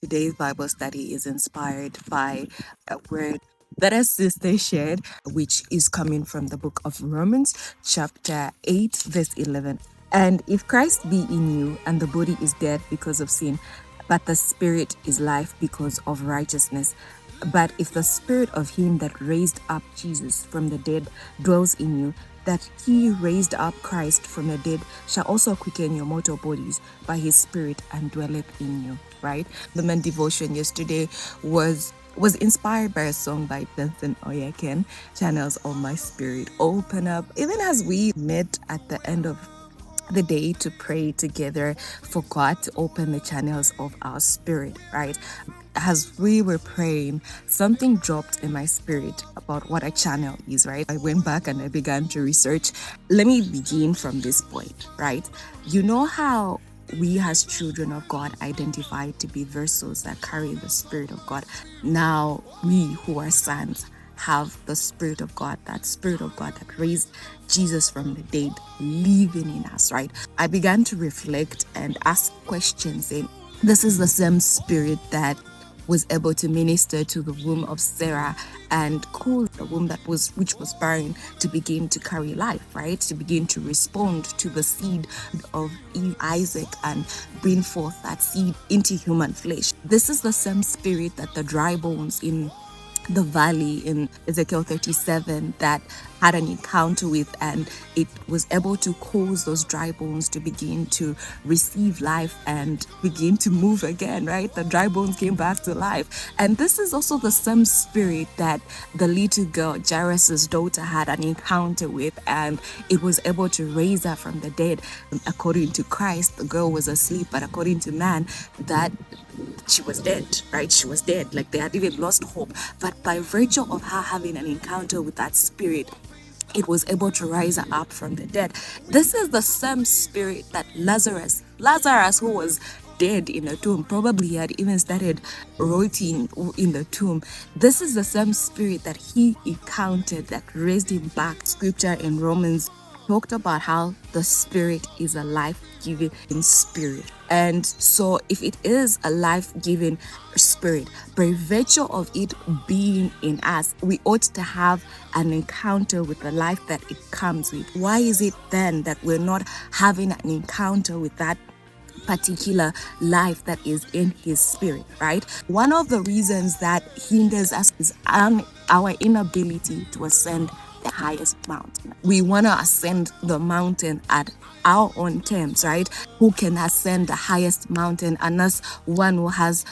Today's Bible study is inspired by a word that a sister shared, which is coming from the book of Romans, chapter 8, verse 11. And if Christ be in you, and the body is dead because of sin, but the spirit is life because of righteousness. But if the spirit of him that raised up Jesus from the dead dwells in you, that he raised up Christ from the dead shall also quicken your mortal bodies by his spirit and dwelleth in you. Right? The main devotion yesterday was inspired by a song by Benson Oyaken, Channels of My Spirit Open Up. Even as we met at the end of the day to pray together for God to open the channels of our spirit, right? As we were praying, something dropped in my spirit about what a channel is, right? I went back and I began to research. Let me begin from this point, right? You know how we as children of God identify to be vessels that carry the Spirit of God. Now, we who are sons have the Spirit of God, that Spirit of God that raised Jesus from the dead living in us, right? I began to reflect and ask questions, and this is the same Spirit that was able to minister to the womb of Sarah and cause the womb which was barren to begin to carry life, right? To begin to respond to the seed of Isaac and bring forth that seed into human flesh. This is the same spirit that the dry bones in the valley in Ezekiel 37 that had an encounter with, and it was able to cause those dry bones to begin to receive life and begin to move again, right? The dry bones came back to life. And this is also the same spirit that the little girl, Jairus' daughter, had an encounter with, and it was able to raise her from the dead. According to Christ, the girl was asleep, but according to man, that she was dead, right? She was dead. Like they had even lost hope. But by virtue of her having an encounter with that spirit, it was able to rise her up from the dead. This is the same spirit that Lazarus, who was dead in the tomb, probably had even started rotting in the tomb. This is the same spirit that he encountered that raised him back. Scripture in Romans talked about how the spirit is a life-giving spirit. And so if it is a life-giving spirit, by virtue of it being in us, we ought to have an encounter with the life that it comes with. Why is it then that we're not having an encounter with that particular life that is in his spirit, right? One of the reasons that hinders us is our inability to ascend the highest mountain. We want to ascend the mountain at our own terms, right? Who can ascend the highest mountain unless one who has